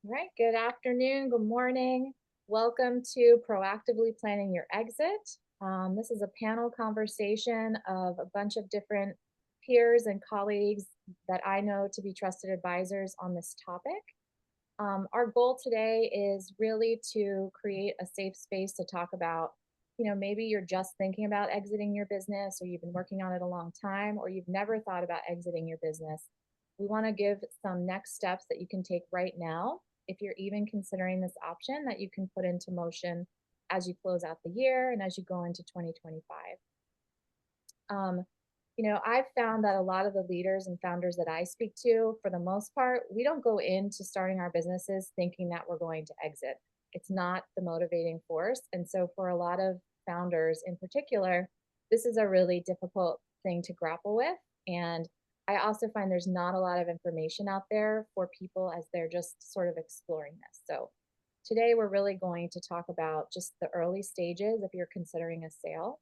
All right, good afternoon, good morning. Welcome to Proactively Planning Your Exit. This is a panel conversation of a bunch of different peers and colleagues that I know to be trusted advisors on this topic. Our goal today is really to create a safe space to talk about, maybe you're just thinking about exiting your business, or you've been working on it a long time, or you've never thought about exiting your business. We want to give some next steps that you can take right now, if you're even considering this option, that you can put into motion as you close out the year and as you go into 2025. Um, I've found that a lot of the leaders and founders that I speak to, for the most part, we don't go into starting our businesses thinking that we're going to exit. It's not the motivating force. And so, for a lot of founders in particular, this is a really difficult thing to grapple with. And I also find there's not a lot of information out there for people as they're just sort of exploring this. So, today we're really going to talk about just the early stages if you're considering a sale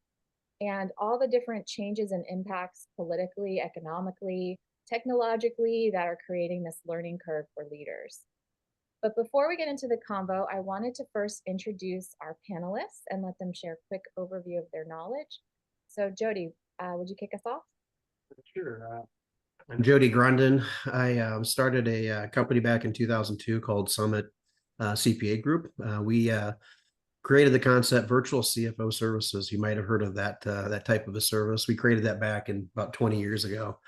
and all the different changes and impacts politically, economically, technologically that are creating this learning curve for leaders. But before we get into the convo, I wanted to first introduce our panelists and let them share a quick overview of their knowledge. So, Jody, would you kick us off? Sure. I'm Jody Grundon. I started a company back in 2002 called Summit CPA Group. We created the concept virtual CFO services. You might have heard of that type of a service. We created that back in about 20 years ago.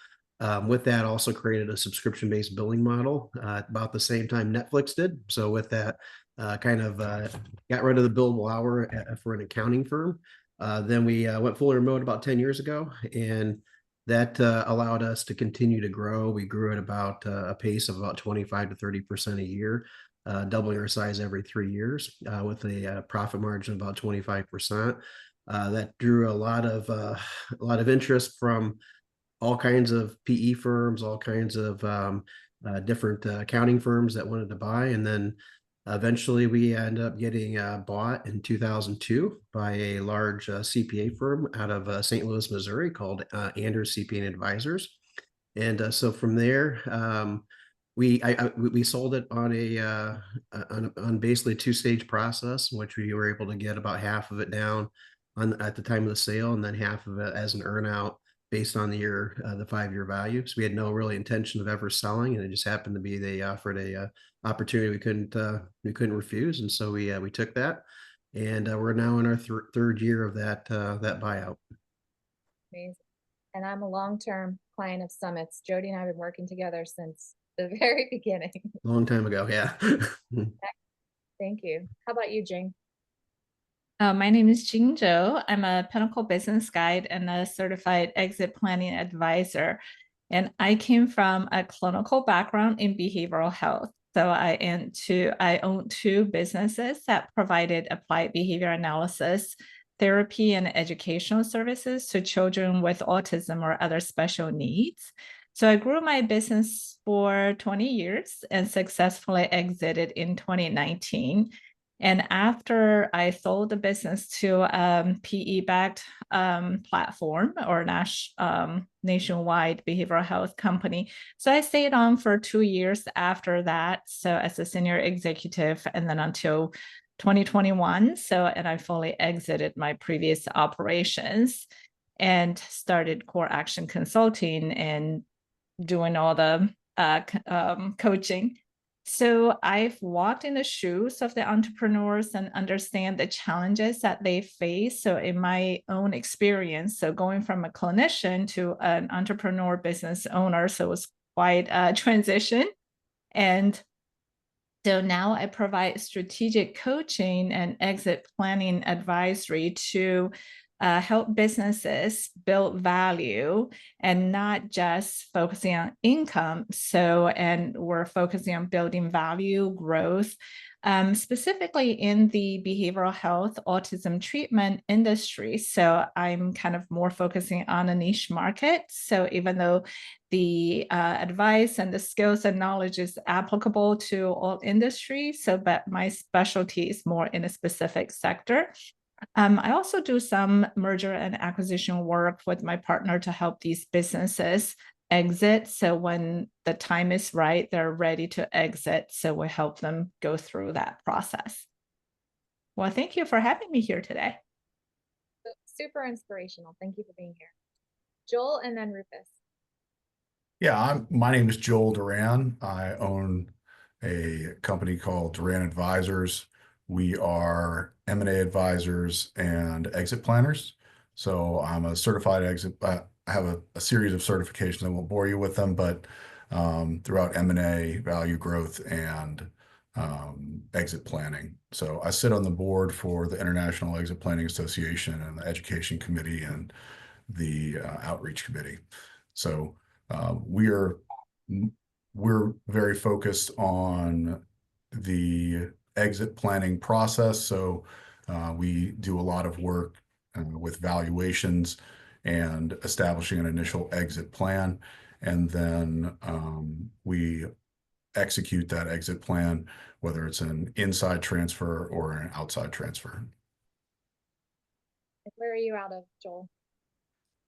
With that, also created a subscription-based billing model about the same time Netflix did. So with that, got rid of the billable hour for an accounting firm. Then we went fully remote about 10 years ago, and that allowed us to continue to grow. We grew at about a pace of about 25 to 30% a year, doubling our size every 3 years with a profit margin of about 25%. That drew a lot of interest from all kinds of PE firms, all kinds of different accounting firms that wanted to buy. And then eventually we ended up getting bought in 2002 by a large CPA firm out of St. Louis, Missouri called Anders CPA and Advisors. And so from there, we sold it on on basically a two-stage process, in which we were able to get about half of it down at the time of the sale, and then half of it as an earnout based on the 5-year value. So we had no really intention of ever selling, and it just happened to be they offered a opportunity we couldn't refuse, and so we took that, and we're now in our third year of that buyout. Amazing. And I'm a long term client of Summits. Jody and I have been working together since the very beginning. Long time ago, yeah. Thank you. How about you, Jing? My name is Jing Zhou. I'm a Pinnacle Business Guide and a certified exit planning advisor. And I came from a clinical background in behavioral health. So I own two businesses that provided applied behavior analysis, therapy, and educational services to children with autism or other special needs. So I grew my business for 20 years and successfully exited in 2019. And after I sold the business to a PE-backed platform or nationwide behavioral health company, so I stayed on for 2 years after that. So as a senior executive, and then until 2021. And I fully exited my previous operations and started Core Action Consulting and doing all the coaching. So I've walked in the shoes of the entrepreneurs and understand the challenges that they face. So in my own experience, so going from a clinician to an entrepreneur business owner, so it was quite a transition. And so now I provide strategic coaching and exit planning advisory to help businesses build value and not just focusing on income. And we're focusing on building value, growth, specifically in the behavioral health autism treatment industry. So I'm kind of more focusing on a niche market. So even though the advice and the skills and knowledge is applicable to all industries, but my specialty is more in a specific sector. I also do some merger and acquisition work with my partner to help these businesses exit. So when the time is right, they're ready to exit. So we help them go through that process. Well, thank you for having me here today. Super inspirational. Thank you for being here. Joel and then Rufus. Yeah, my name is Joel Duran. I own a company called Duran Advisors. We are M&A advisors and exit planners. So I'm a certified exit. I have a series of certifications. I won't bore you with them, but throughout M&A, value growth, and exit planning. So I sit on the board for the International Exit Planning Association and the Education Committee and the Outreach Committee. So we're very focused on the exit planning process. So we do a lot of work with valuations and establishing an initial exit plan. And then we execute that exit plan, whether it's an inside transfer or an outside transfer. Where are you out of, Joel?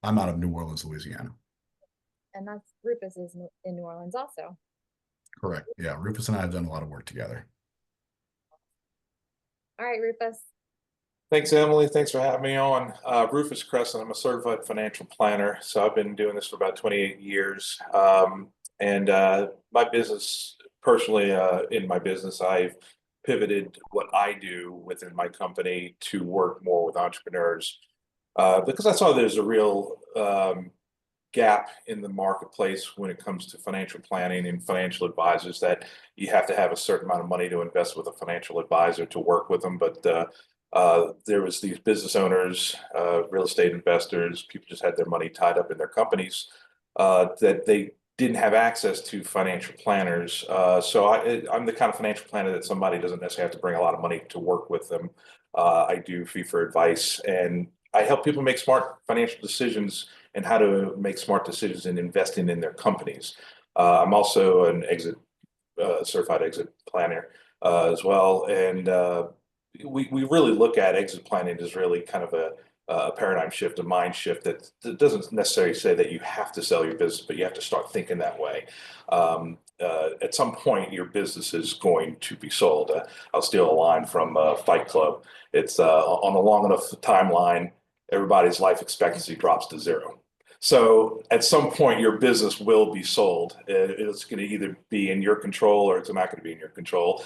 I'm out of New Orleans, Louisiana. And that's Rufus is in New Orleans also. Correct. Yeah, Rufus and I have done a lot of work together. All right, Rufus. Thanks, Emily. Thanks for having me on. Rufus Crescent. I'm a certified financial planner. So I've been doing this for about 28 years. And my business, personally, in my business, I've pivoted what I do within my company to work more with entrepreneurs because I saw there's a real gap in the marketplace when it comes to financial planning and financial advisors, that you have to have a certain amount of money to invest with a financial advisor to work with them. But there was these business owners, real estate investors, people just had their money tied up in their companies that they didn't have access to financial planners. So I'm the kind of financial planner that somebody doesn't necessarily have to bring a lot of money to work with them. I do fee for advice, and I help people make smart financial decisions and how to make smart decisions in investing in their companies. I'm also an certified exit planner as well. And we really look at exit planning as really kind of a paradigm shift, a mind shift that doesn't necessarily say that you have to sell your business, but you have to start thinking that way. At some point, your business is going to be sold. I'll steal a line from Fight Club. It's on a long enough timeline, everybody's life expectancy drops to zero. So at some point, your business will be sold. It's going to either be in your control or it's not going to be in your control.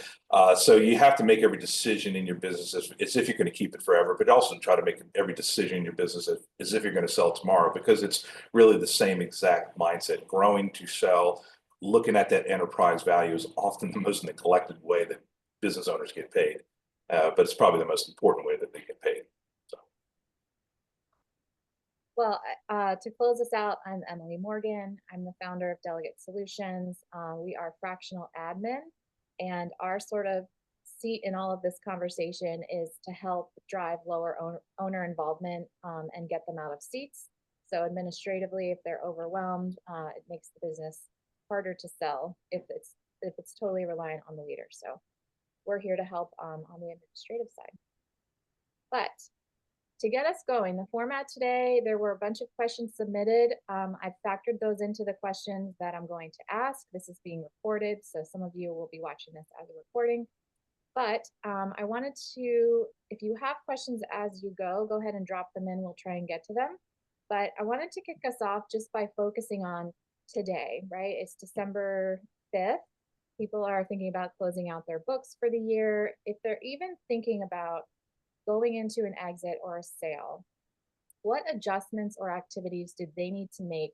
So you have to make every decision in your business as if you're going to keep it forever, but also try to make every decision in your business as if you're going to sell tomorrow, because it's really the same exact mindset. Growing to sell, looking at that enterprise value is often the most neglected way that business owners get paid, but it's probably the most important way that they get paid. Well, to close us out, I'm Emily Morgan. I'm the founder of Delegate Solutions. We are fractional admin, and our sort of seat in all of this conversation is to help drive lower owner involvement and get them out of seats. So administratively, if they're overwhelmed, it makes the business harder to sell if it's totally reliant on the leader. So we're here to help on the administrative side. But to get us going, the format today, there were a bunch of questions submitted. I've factored those into the questions that I'm going to ask. This is being recorded, so some of you will be watching this as a recording. But I wanted to, if you have questions as you go ahead and drop them in. We'll try and get to them. But I wanted to kick us off just by focusing on today, right? It's December 5th. People are thinking about closing out their books for the year. If they're even thinking about going into an exit or a sale, what adjustments or activities do they need to make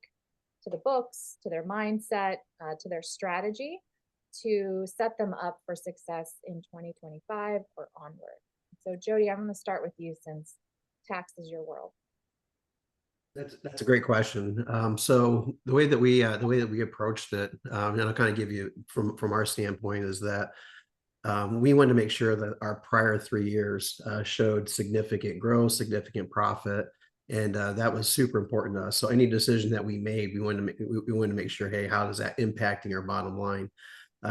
to the books, to their mindset, to their strategy to set them up for success in 2025 or onward? So Jody, I'm going to start with you since tax is your world. That's a great question. So the way that we approached it, and I'll kind of give you from our standpoint, is that we wanted to make sure that our prior 3 years showed significant growth, significant profit, and that was super important to us. So any decision that we made, we wanted to make sure, hey, how is that impacting our bottom line?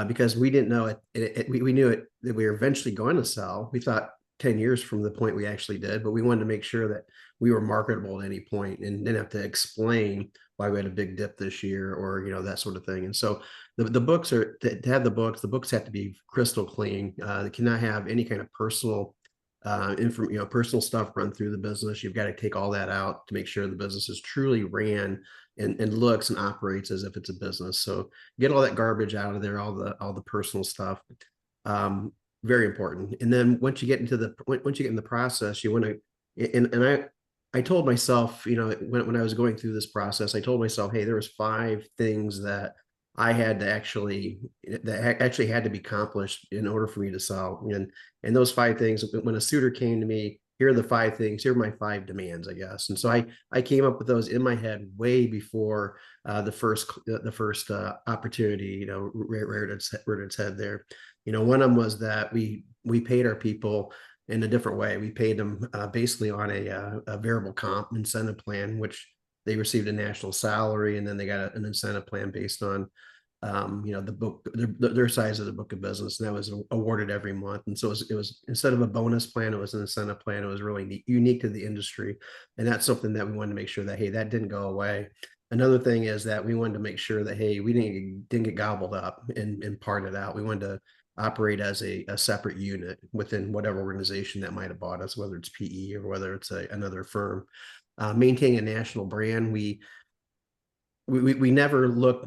Because we didn't know it. We knew it that we were eventually going to sell. We thought 10 years from the point we actually did, but we wanted to make sure that we were marketable at any point and didn't have to explain why we had a big dip this year or, that sort of thing. And so the books are to have the books have to be crystal clean. They cannot have any kind of personal personal stuff run through the business. You've got to take all that out to make sure the business is truly ran and looks and operates as if it's a business. So get all that garbage out of there, all the personal stuff. Very important. And then once you get in the process, you want to, and I told myself, when I was going through this process, I told myself, hey, there was 5 things that I had to actually had to be accomplished in order for me to sell. And those 5 things, when a suitor came to me, here are the 5 things, here are my 5 demands, I guess. And so I came up with those in my head way before the first opportunity, reared its head there. One of them was that we paid our people in a different way. We paid them basically on a variable comp incentive plan, which they received a national salary, and then they got an incentive plan based on the book, their size of the book of business, and that was awarded every month. And so it was instead of a bonus plan, it was an incentive plan. It was really unique to the industry, and that's something that we wanted to make sure that, hey, that didn't go away. Another thing is that we wanted to make sure that, hey, we didn't get gobbled up and parted out. We wanted to operate as a separate unit within whatever organization that might have bought us, whether it's PE or whether it's another firm. Maintaining a national brand, we never looked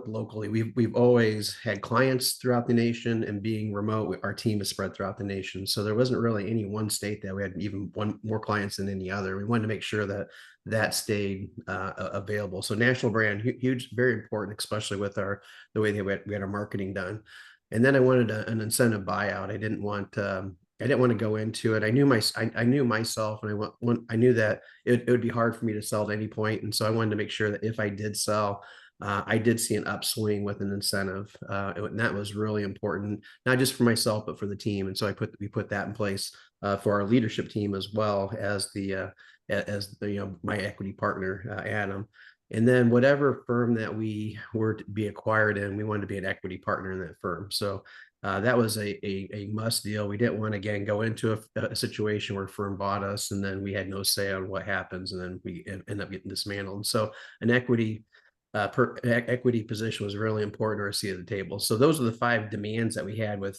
locally. We've always had clients throughout the nation, and being remote, our team is spread throughout the nation. So there wasn't really any one state that we had even more clients than any other. We wanted to make sure that stayed available. So national brand, huge, very important, especially with the way that we had our marketing done. And then I wanted an incentive buyout. I didn't want to go into it. I knew myself, and I knew that it would be hard for me to sell at any point. And so I wanted to make sure that if I did sell, I did see an upswing with an incentive. And that was really important, not just for myself, but for the team. And so we put that in place for our leadership team, as well as my equity partner, Adam. And then whatever firm that we were to be acquired in, we wanted to be an equity partner in that firm. So that was a must deal. We didn't want to, again, go into a situation where a firm bought us and then we had no say on what happens, and then we end up getting dismantled. And so an equity position was really important, or a seat at the table. So those are the 5 demands that we had with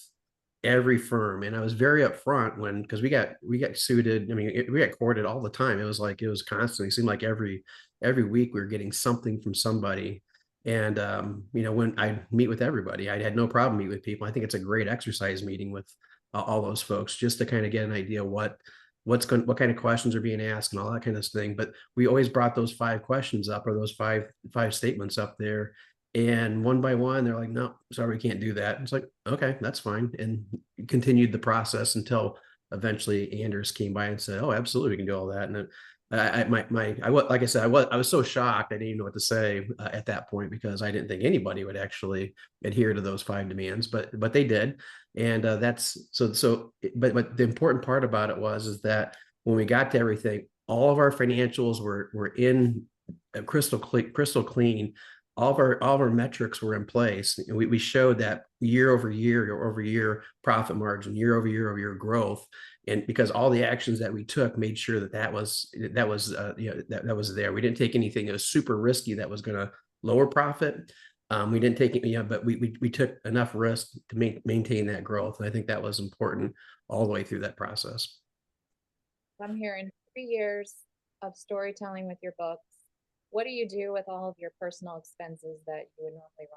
every firm. And I was very upfront because we got suited. I mean, we got courted all the time. It was constantly, it seemed like every week we were getting something from somebody. And when I meet with everybody, I had no problem meeting with people. I think it's a great exercise meeting with all those folks, just to kind of get an idea what kind of questions are being asked and all that kind of thing. But we always brought those 5 questions up, or those five statements up there. And one by one, they're like, no, sorry, we can't do that. It's like, okay, that's fine. And continued the process until eventually Anders came by and said, oh, absolutely, we can do all that. And like I said, I was so shocked. I didn't even know what to say at that point, because I didn't think anybody would actually adhere to those 5 demands, but they did. And that's so, but the important part about it is that when we got to everything, all of our financials were in crystal clean. All of our metrics were in place. And we showed that year over year profit margin, year over year growth. And because all the actions that we took made sure that was there. We didn't take anything that was super risky that was going to lower profit. We didn't take it, but we took enough risk to maintain that growth. And I think that was important all the way through that process. I'm hearing 3 years of storytelling with your books. What do you do with all of your personal expenses that you would normally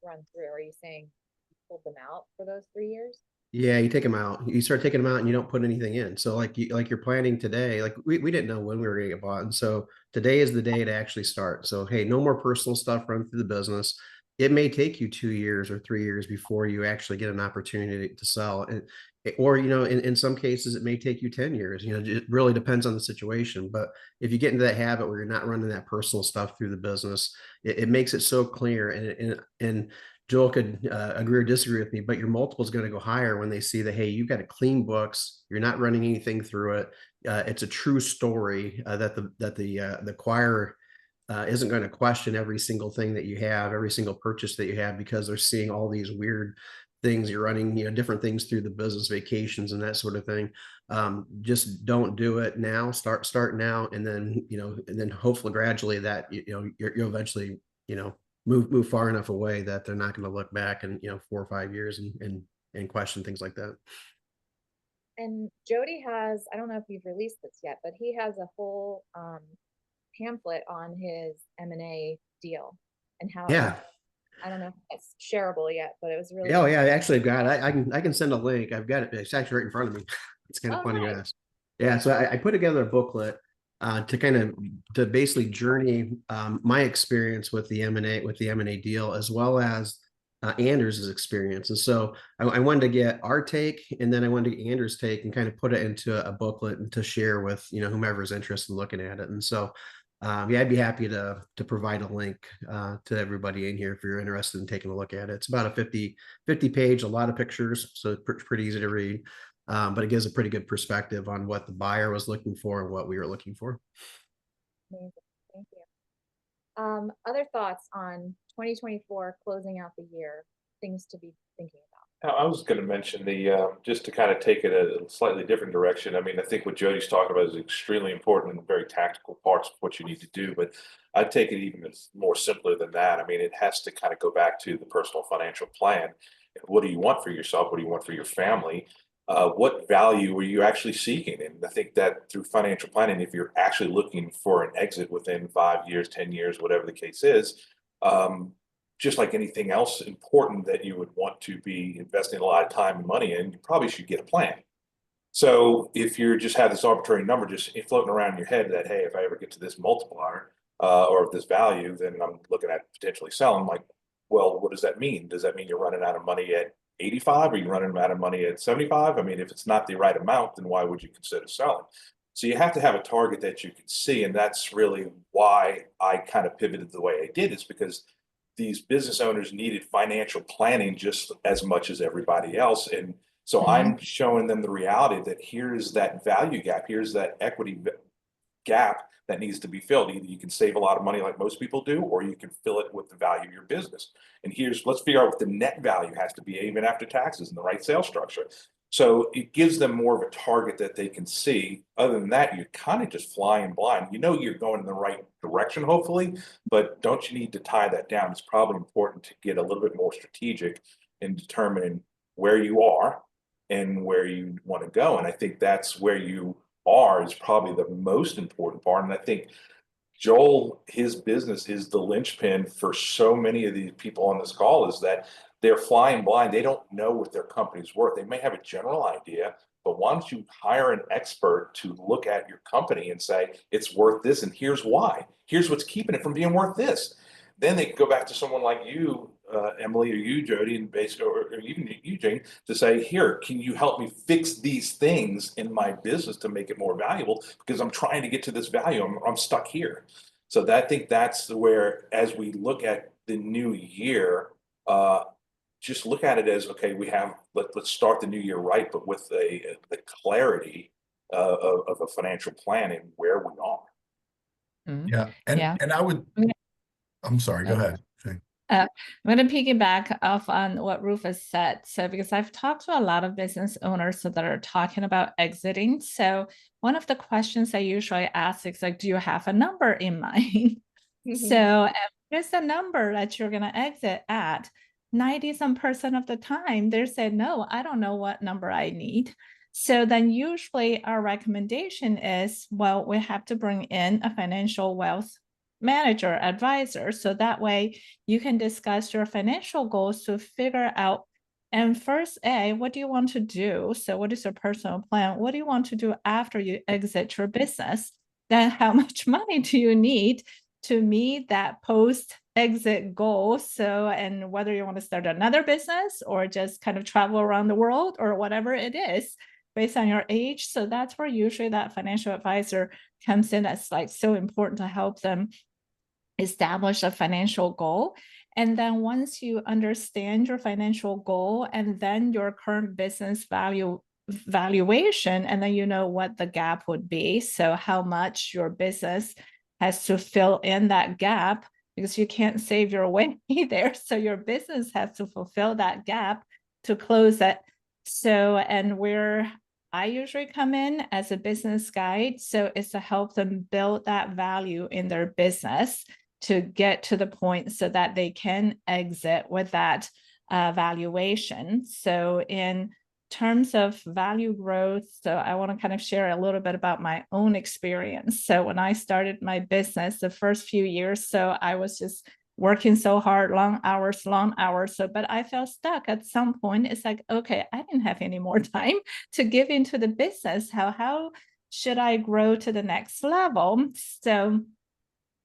run through? Are you saying you pulled them out for those 3 years? Yeah, you take them out. You start taking them out, and you don't put anything in. So you're planning today. Like we didn't know when we were going to get bought, and so today is the day to actually start. So hey, no more personal stuff run through the business. It may take you 2 years or 3 years before you actually get an opportunity to sell, or in some cases it may take you 10 years. It really depends on the situation. But if you get into that habit where you're not running that personal stuff through the business, it makes it so clear. And Joel could agree or disagree with me, but your multiple is going to go higher when they see that, hey, you've got a clean books, you're not running anything through it. It's a true story that the acquirer isn't going to question every single thing that you have, every single purchase that you have, because they're seeing all these weird things. You're running, different things through the business, vacations and that sort of thing. Just don't do it now. Start now, and then, and then hopefully gradually that, you'll eventually, move far enough away that they're not going to look back in, 4 or 5 years and question things like that. And Jody has, I don't know if you've released this yet, but he has a whole pamphlet on his M&A deal and how, Yeah. I don't know if it's shareable yet, but it was really. Oh yeah, actually I've got it. I can send a link. I've got it. It's actually right in front of me. It's kind of funny you Nice. ask. Yeah, so I put together a booklet to basically journey my experience with the M&A deal, as well as Anders' experience. And so I wanted to get our take, and then I wanted to get Anders' take and kind of put it into a booklet and to share with whomever's interested in looking at it. And so yeah, I'd be happy to provide a link to everybody in here if you're interested in taking a look at it. It's about a 50 page, a lot of pictures, so pretty easy to read. But it gives a pretty good perspective on what the buyer was looking for and what we were looking for. Amazing. Thank you. Other thoughts on 2024 closing out the year, things to be thinking about? I was going to mention just to kind of take it a slightly different direction. I mean, I think what Jody's talking about is extremely important and very tactical parts of what you need to do, but I'd take it even more simpler than that. I mean, it has to kind of go back to the personal financial plan. What do you want for yourself? What do you want for your family? What value are you actually seeking? And I think that through financial planning, if you're actually looking for an exit within 5 years, 10 years, whatever the case is, just like anything else important that you would want to be investing a lot of time and money in, you probably should get a plan. So if you just have this arbitrary number just floating around in your head that, hey, if I ever get to this multiplier or this value, then I'm looking at potentially selling, like, well, what does that mean? Does that mean you're running out of money at 85? Or you're running out of money at 75? I mean, if it's not the right amount, then why would you consider selling? So you have to have a target that you can see. And that's really why I kind of pivoted the way I did, is because these business owners needed financial planning just as much as everybody else. And so I'm showing them the reality that here's that value gap, here's that equity gap that needs to be filled. Either you can save a lot of money like most people do, or you can fill it with the value of your business. And let's figure out what the net value has to be even after taxes and the right sales structure. So it gives them more of a target that they can see. Other than that, you're kind of just flying blind. You're going in the right direction, hopefully, but don't you need to tie that down? It's probably important to get a little bit more strategic in determining where you are and where you want to go. And I think that's where you are is probably the most important part. And I think Joel, his business is the linchpin for so many of these people on this call, is that they're flying blind. They don't know what their company's worth. They may have a general idea, but once you hire an expert to look at your company and say, it's worth this, and here's why, here's what's keeping it from being worth this, then they can go back to someone like you, Emily, or you, Jody, and basically, or even you, Jane, to say, here, can you help me fix these things in my business to make it more valuable? Because I'm trying to get to this value. I'm stuck here. So I think that's where, as we look at the new year, just look at it as, okay, let's start the new year right, but with the clarity of a financial plan and where we are. Yeah. And I'm sorry, go ahead. I'm going to piggyback off on what Rufus said. So, because I've talked to a lot of business owners that are talking about exiting. So, one of the questions I usually ask is like, do you have a number in mind? So, what is the number that you're going to exit at? 90% of the time, they say, no, I don't know what number I need. So then usually our recommendation is, well, we have to bring in a financial wealth manager, advisor. So that way you can discuss your financial goals to figure out, and first, what do you want to do? So what is your personal plan? What do you want to do after you exit your business? Then how much money do you need to meet that post-exit goal? So, and whether you want to start another business or just kind of travel around the world or whatever it is, based on your age. So that's where usually that financial advisor comes in. That's like so important to help them establish a financial goal. And then once you understand your financial goal and then your current business valuation, and then you know what the gap would be. So how much your business has to fill in that gap, because you can't save your way there. So your business has to fulfill that gap to close it. So, and where I usually come in as a business guide, so it's to help them build that value in their business to get to the point so that they can exit with that valuation. So in terms of value growth, so I want to kind of share a little bit about my own experience. So when I started my business, the first few years, so I was just working so hard, long hours. So, but I felt stuck at some point. It's like, okay, I didn't have any more time to give into the business. How should I grow to the next level? So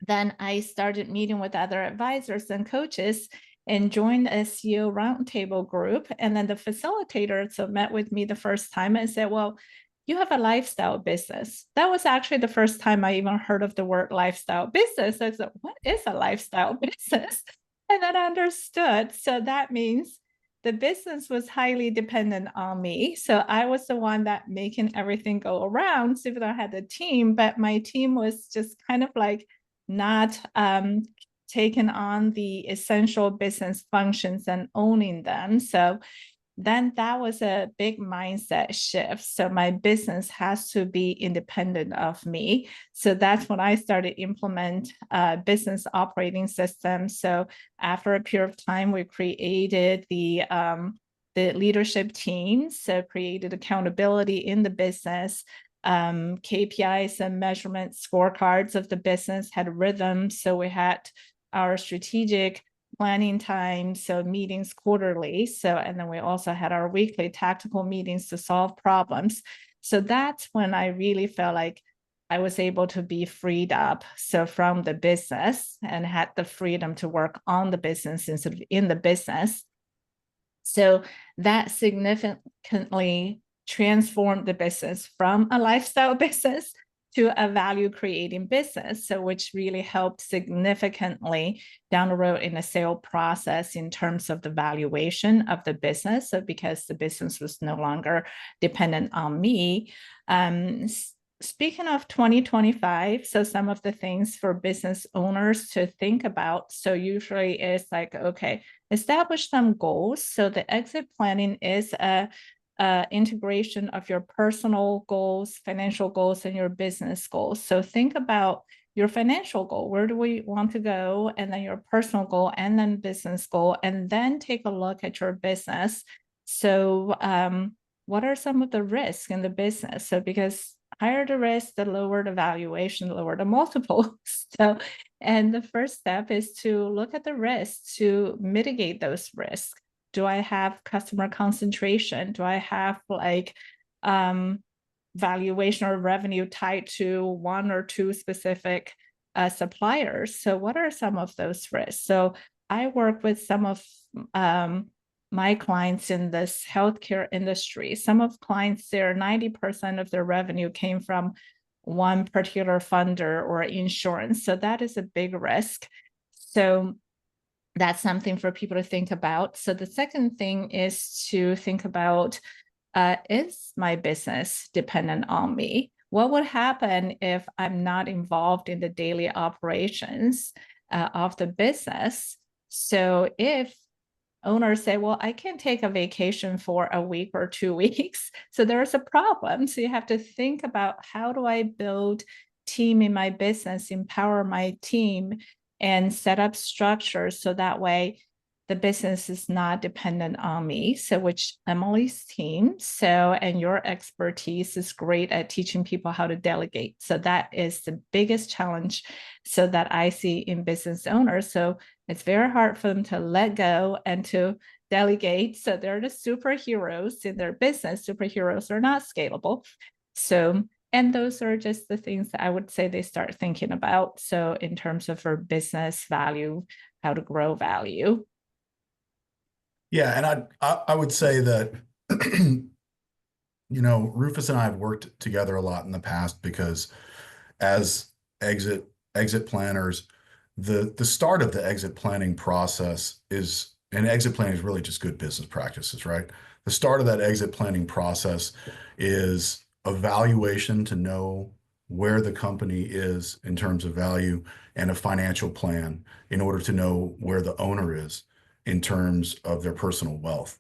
then I started meeting with other advisors and coaches and joined a CEO roundtable group. And then the facilitator so met with me the first time and said, well, you have a lifestyle business. That was actually the first time I even heard of the word lifestyle business. I said, what is a lifestyle business? And then I understood. So that means the business was highly dependent on me. So I was the one that making everything go around. So even though I had a team, but my team was just kind of like not taking on the essential business functions and owning them. So then that was a big mindset shift. So my business has to be independent of me. So that's when I started implement business operating system. So after a period of time, we created the leadership team. So created accountability in the business, KPIs and measurement scorecards of the business, had rhythm. So we had our strategic planning time, so meetings quarterly. So, and then we also had our weekly tactical meetings to solve problems. So that's when I really felt like I was able to be freed up. So from the business and had the freedom to work on the business instead of in the business. So that significantly transformed the business from a lifestyle business to a value creating business. So which really helped significantly down the road in the sale process in terms of the valuation of the business. So because the business was no longer dependent on me. Speaking of 2025, so some of the things for business owners to think about. So usually it's like, okay, establish some goals. So the exit planning is a integration of your personal goals, financial goals, and your business goals. So think about your financial goal. Where do we want to go? And then your personal goal and then business goal, and then take a look at your business. So what are some of the risks in the business? So because higher the risk, the lower the valuation, the lower the multiple. So, and the first step is to look at the risks to mitigate those risks. Do I have customer concentration? Do I have like valuation or revenue tied to one or two specific suppliers? So what are some of those risks? So I work with some of my clients in this healthcare industry. Some of clients there, 90% of their revenue came from one particular funder or insurance. So that is a big risk. So that's something for people to think about. So the second thing is to think about, is my business dependent on me? What would happen if I'm not involved in the daily operations of the business? So if owners say, well, I can take a vacation for a week or 2 weeks, so there's a problem. So you have to think about, how do I build team in my business, empower my team, and set up structures so that way the business is not dependent on me. So which Emily's team, so, and your expertise is great at teaching people how to delegate. So that is the biggest challenge so that I see in business owners. So it's very hard for them to let go and to delegate. So they're the superheroes in their business. Superheroes are not scalable. So, and those are just the things that I would say they start thinking about. So in terms of for business value, how to grow value. Yeah, and I would say that, Rufus and I have worked together a lot in the past because as exit planners, the start of the exit planning process is, and exit planning is really just good business practices, right? The start of that exit planning process is evaluation to know where the company is in terms of value, and a financial plan in order to know where the owner is in terms of their personal wealth.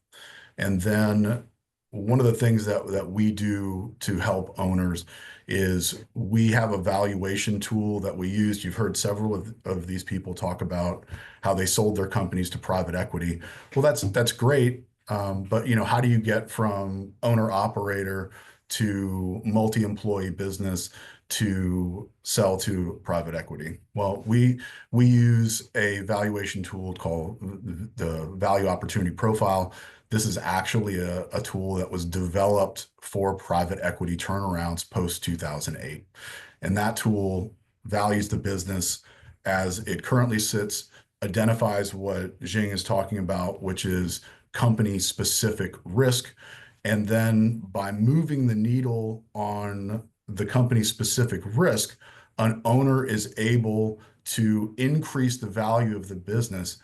And then one of the things that we do to help owners is we have a valuation tool that we use. You've heard several of these people talk about how they sold their companies to private equity. Well, that's great. But how do you get from owner operator to multi-employee business to sell to private equity? Well, we use a valuation tool called the Value Opportunity Profile. This is actually a tool that was developed for private equity turnarounds post 2008. And that tool values the business as it currently sits, identifies what Jing is talking about, which is company specific risk. And then by moving the needle on the company specific risk, an owner is able to increase the value of the business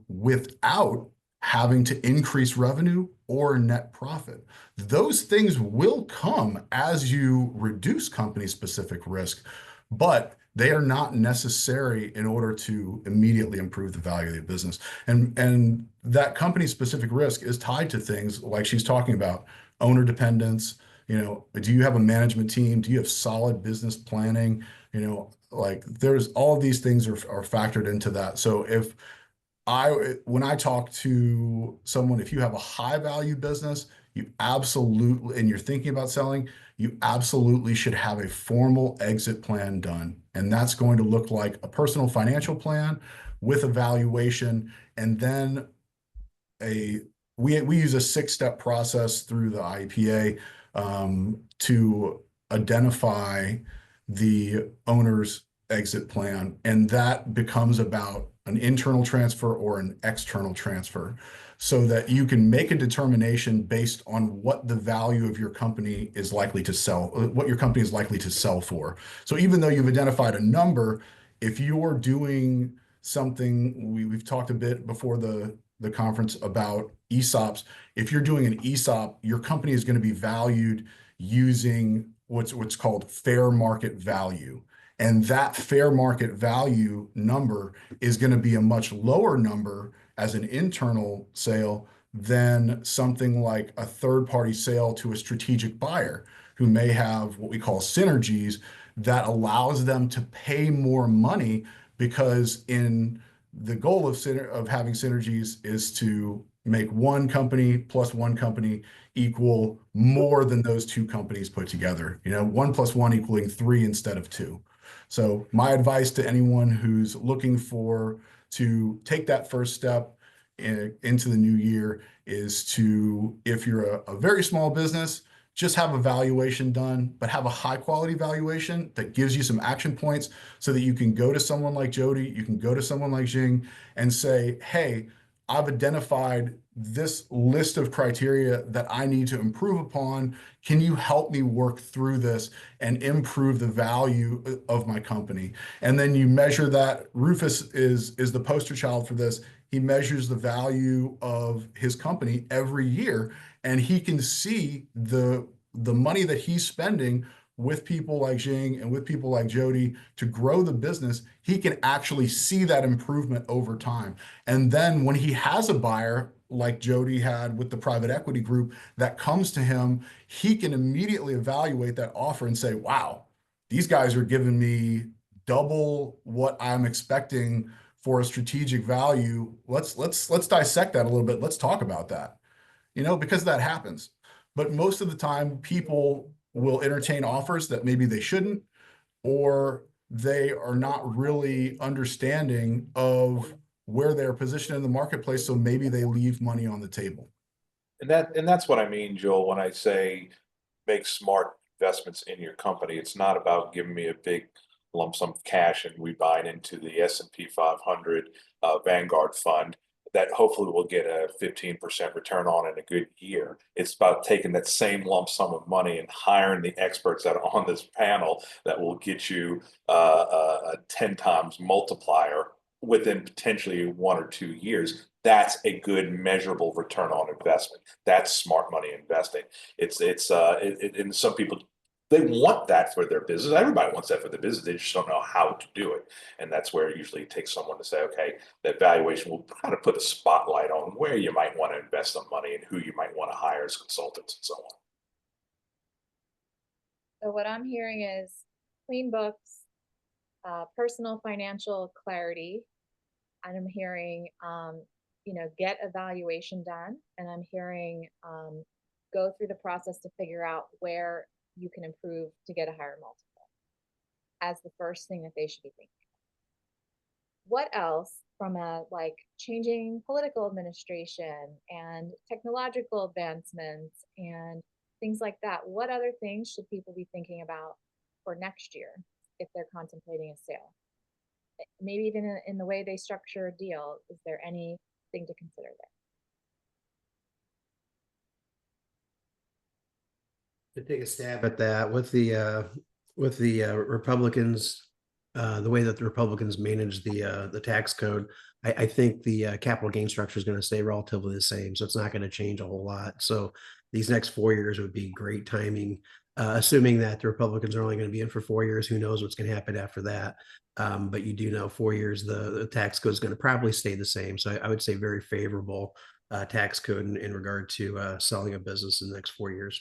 without having to increase revenue or net profit. Those things will come as you reduce company specific risk, but they are not necessary in order to immediately improve the value of the business. And that company specific risk is tied to things like she's talking about: owner dependence. Do you have a management team? Do you have solid business planning? Like there's all of these things are factored into that. So when I talk to someone, if you have a high value business, and you're thinking about selling, you absolutely should have a formal exit plan done. And that's going to look like a personal financial plan with evaluation. And then we use a 6-step process through the IEPA to identify the owner's exit plan. And that becomes about an internal transfer or an external transfer, so that you can make a determination based on what the value of your company is likely to sell, what your company is likely to sell for. So even though you've identified a number, if you're doing something, we've talked a bit before the conference about ESOPs. If you're doing an ESOP, your company is going to be valued using what's called fair market value. And that fair market value number is going to be a much lower number as an internal sale than something like a third-party sale to a strategic buyer who may have what we call synergies that allows them to pay more money, because in the goal of having synergies is to make one company plus one company equal more than those two companies put together. 1 + 1 equaling 3 instead of 2. So my advice to anyone who's looking to take that first step into the new year is to, if you're a very small business, just have a valuation done, but have a high quality valuation that gives you some action points so that you can go to someone like Jody, you can go to someone like Jing and say, hey, I've identified this list of criteria that I need to improve upon. Can you help me work through this and improve the value of my company? And then you measure that. Rufus is the poster child for this. He measures the value of his company every year, and he can see the money that he's spending with people like Jing and with people like Jody to grow the business. He can actually see that improvement over time. And then when he has a buyer like Jody had with the private equity group that comes to him, he can immediately evaluate that offer and say, wow, these guys are giving me double what I'm expecting for a strategic value. Let's dissect that a little bit. Let's talk about that. Because that happens. But most of the time, people will entertain offers that maybe they shouldn't, or they are not really understanding of where they're positioned in the marketplace. So maybe they leave money on the table. And that's what I mean, Joel, when I say make smart investments in your company. It's not about giving me a big lump sum of cash and we buy it into the S&P 500 Vanguard fund that hopefully will get a 15% return on in a good year. It's about taking that same lump sum of money and hiring the experts that are on this panel that will get you a 10 times multiplier within potentially 1 or 2 years. That's a good measurable return on investment. That's smart money investing. And some people they want that for their business. Everybody wants that for their business. They just don't know how to do it. And that's where it usually takes someone to say, okay, that valuation will kind of put a spotlight on where you might want to invest some money and who you might want to hire as consultants and so on. So what I'm hearing is clean books, personal financial clarity. And I'm hearing, get evaluation done. And I'm hearing, go through the process to figure out where you can improve to get a higher multiple as the first thing that they should be thinking. What else from a changing political administration and technological advancements and things like that? What other things should people be thinking about for next year if they're contemplating a sale? Maybe even in the way they structure a deal, is there anything to consider there? To take a stab at that with the Republicans, the way that the Republicans manage the tax code, I think the capital gain structure is going to stay relatively the same, so it's not going to change a whole lot. So these next 4 years would be great timing, assuming that the Republicans are only going to be in for 4 years. Who knows what's going to happen after that? But you do know 4 years the tax code is going to probably stay the same. So I would say very favorable tax code in regard to selling a business in the next 4 years.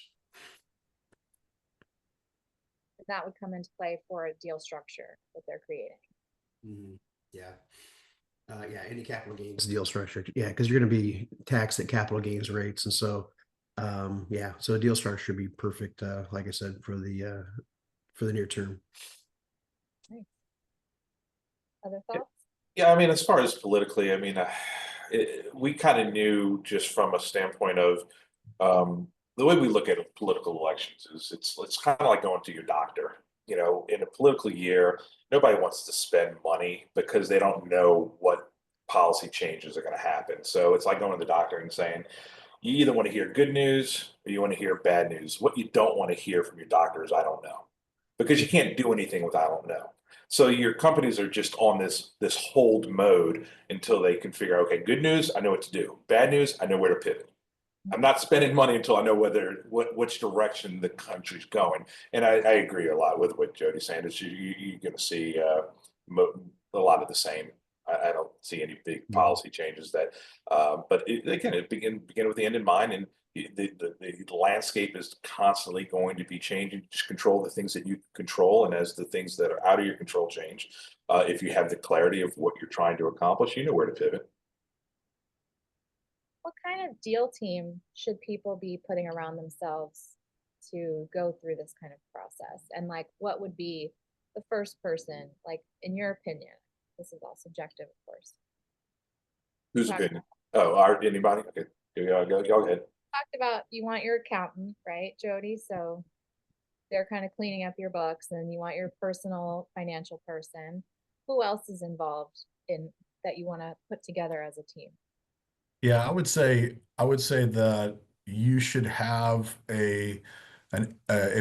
That would come into play for a deal structure that they're creating. Mm-hmm. Yeah. Yeah, any capital gains deal structure. Yeah, because you're going to be taxed at capital gains rates. And so, yeah, so a deal structure should be perfect, like I said, for the near term. Nice. Other thoughts? Yeah, I mean, as far as politically, I mean, we kind of knew just from a standpoint of the way we look at political elections is it's kind of like going to your doctor. You know, in a political year, nobody wants to spend money because they don't know what policy changes are going to happen. So it's like going to the doctor and saying, you either want to hear good news or you want to hear bad news. What you don't want to hear from your doctor is I don't know, because you can't do anything with I don't know. So your companies are just on this hold mode until they can figure out, okay, good news, I know what to do. Bad news, I know where to pivot. I'm not spending money until I know which direction the country's going. And I agree a lot with what Jody's saying. You're going to see a lot of the same. I don't see any big policy changes that, but again, it begin with the end in mind, and the landscape is constantly going to be changing. Just control the things that you control, and as the things that are out of your control change, if you have the clarity of what you're trying to accomplish, you know where to pivot. What kind of deal team should people be putting around themselves to go through this kind of process? And what would be the first person, in your opinion? This is all subjective, of course. Whose opinion? Oh, anybody? Okay, go ahead. Talked about you want your accountant, right, Jody? So they're kind of cleaning up your books, and you want your personal financial person. Who else is involved in that you want to put together as a team? Yeah, I would say that you should have a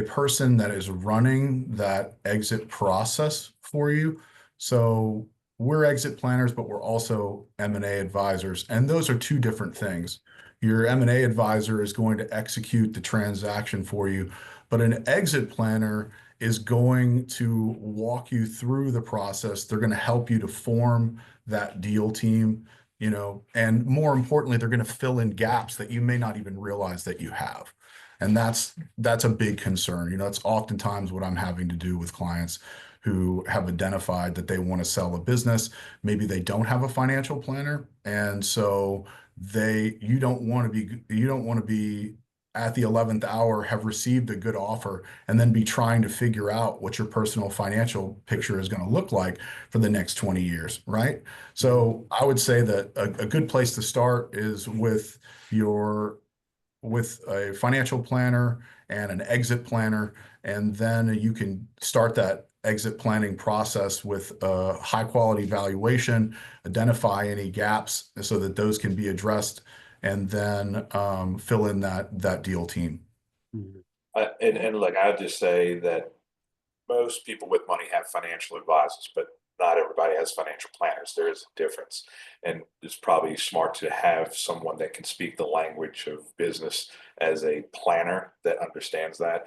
person that is running that exit process for you. So we're exit planners, but we're also M&A advisors, and those are two different things. Your M&A advisor is going to execute the transaction for you, but an exit planner is going to walk you through the process. They're going to help you to form that deal team, and more importantly, they're going to fill in gaps that you may not even realize that you have. And that's a big concern. It's oftentimes what I'm having to do with clients who have identified that they want to sell a business. Maybe they don't have a financial planner. And so you don't want to be at the 11th hour, have received a good offer, and then be trying to figure out what your personal financial picture is going to look like for the next 20 years, right? So I would say that a good place to start is with a financial planner and an exit planner, and then you can start that exit planning process with a high quality valuation, identify any gaps so that those can be addressed, and then fill in that deal team. And look, I'd just say that most people with money have financial advisors, but not everybody has financial planners. There is a difference, and it's probably smart to have someone that can speak the language of business as a planner that understands that.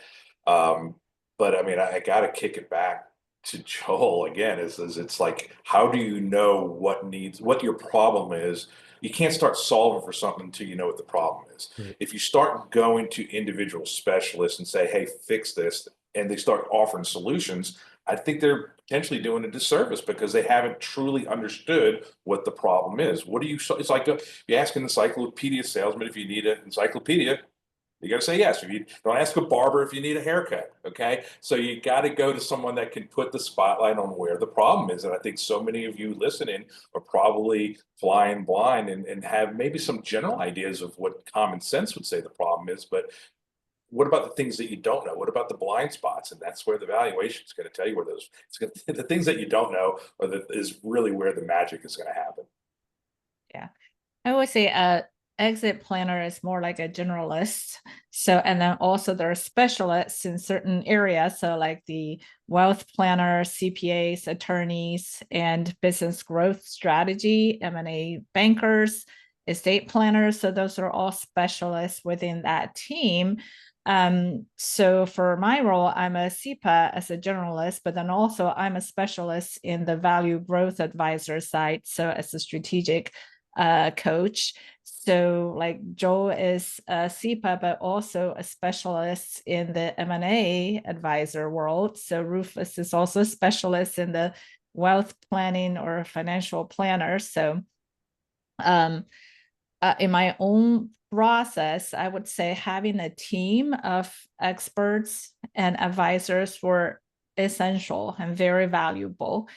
But I mean, I got to kick it back to Joel again. Is it's like, how do you know what your problem is? You can't start solving for something until you know what the problem is. Right. If you start going to individual specialists and say, "Hey, fix this," and they start offering solutions, I think they're potentially doing a disservice because they haven't truly understood what the problem is. What do you? It's like you ask an encyclopedia salesman if you need an encyclopedia. You got to say yes. If you don't ask a barber if you need a haircut, okay? So you got to go to someone that can put the spotlight on where the problem is. And I think so many of you listening are probably flying blind and have maybe some general ideas of what common sense would say the problem is. But what about the things that you don't know? What about the blind spots? And that's where the valuation is going to tell you where those. The things that you don't know is really where the magic is going to happen. Yeah. I would say exit planner is more like a generalist. So, and then also there are specialists in certain areas. So like the wealth planner, CPAs, attorneys, and business growth strategy, M&A bankers, estate planners. So those are all specialists within that team. So for my role, I'm a CPA as a generalist, but then also I'm a specialist in the value growth advisor side. So as a strategic coach. So like Joel is a CPA, but also a specialist in the M&A advisor world. So Rufus is also a specialist in the wealth planning or financial planner. So in my own process, I would say having a team of experts and advisors were essential and very valuable.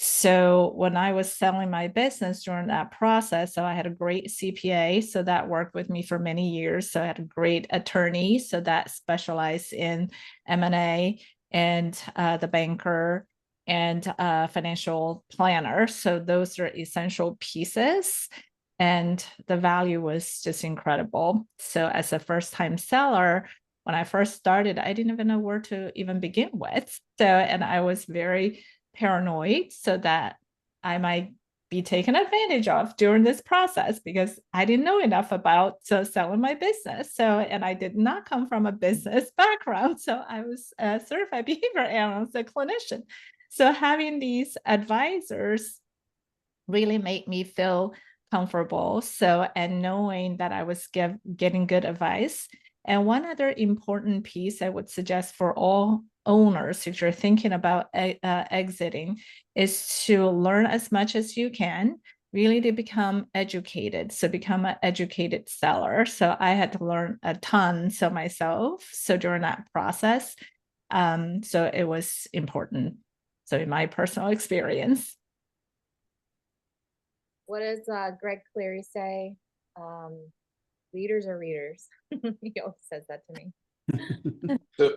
So when I was selling my business during that process, so I had a great CPA, so that worked with me for many years. So I had a great attorney, so that specialized in M&A and the banker and financial planner. So those are essential pieces. And the value was just incredible. So as a first-time seller, when I first started, I didn't even know where to even begin with. So, and I was very paranoid so that I might be taken advantage of during this process because I didn't know enough about selling my business. So, and I did not come from a business background. So I was a certified behavior analyst, a clinician. So having these advisors really made me feel comfortable. So, and knowing that I was getting good advice. And one other important piece I would suggest for all owners, if you're thinking about exiting, is to learn as much as you can, really to become educated. So become an educated seller. So I had to learn a ton so myself. So during that process, so it was important. So in my personal experience. What does Greg Cleary say? Leaders are readers. He always says that to me.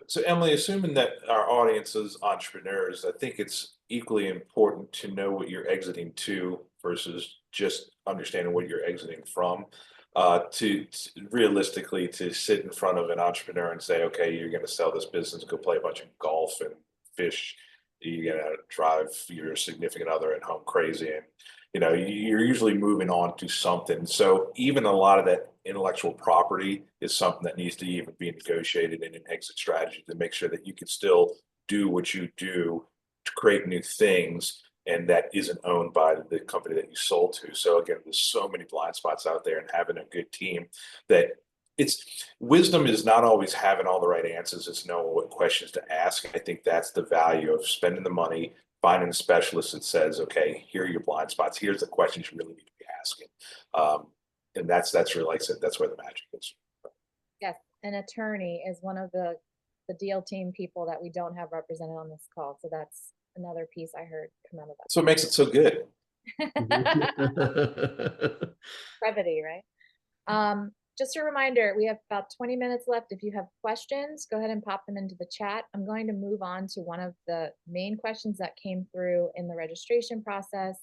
So Emily, assuming that our audience is entrepreneurs, I think it's equally important to know what you're exiting to versus just understanding what you're exiting from. To realistically to sit in front of an entrepreneur and say, okay, you're going to sell this business, go play a bunch of golf and fish. You're going to drive your significant other at home crazy, and you're usually moving on to something. So even a lot of that intellectual property is something that needs to even be negotiated in an exit strategy to make sure that you can still do what you do to create new things, and that isn't owned by the company that you sold to. So again, there's so many blind spots out there, and having a good team that wisdom is not always having all the right answers. It's knowing what questions to ask. I think that's the value of spending the money, finding a specialist that says, okay, here are your blind spots. Here's the questions you really need to be asking. And that's really, like I said, that's where the magic is. Yes, an attorney is one of the deal team people that we don't have represented on this call. So that's another piece I heard come out of So it makes it so good. that. Brevity, right? Just a reminder, we have about 20 minutes left. If you have questions, go ahead and pop them into the chat. I'm going to move on to one of the main questions that came through in the registration process.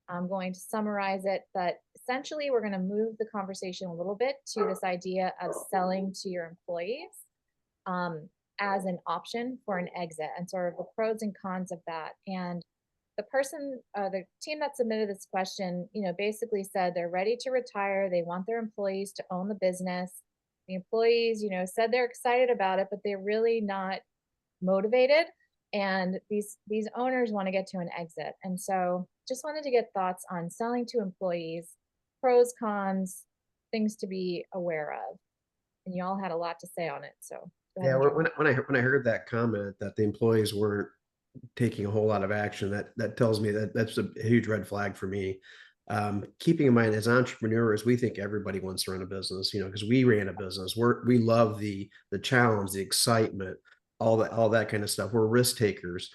I'm going to summarize it, but essentially we're going to move the conversation a little bit to this idea of selling to your employees as an option for an exit and sort of the pros and cons of that. And the team that submitted this question, basically said they're ready to retire. They want their employees to own the business. The employees, said they're excited about it, but they're really not motivated, and these owners want to get to an exit. And so just wanted to get thoughts on selling to employees, pros, cons, things to be aware of. And you all had a lot to say on it. So go ahead Yeah, and jump in. when I heard that comment that the employees weren't taking a whole lot of action, that tells me that that's a huge red flag for me. Keeping in mind, as entrepreneurs, we think everybody wants to run a business, because we ran a business. We love the challenge, the excitement, all that kind of stuff. We're risk takers.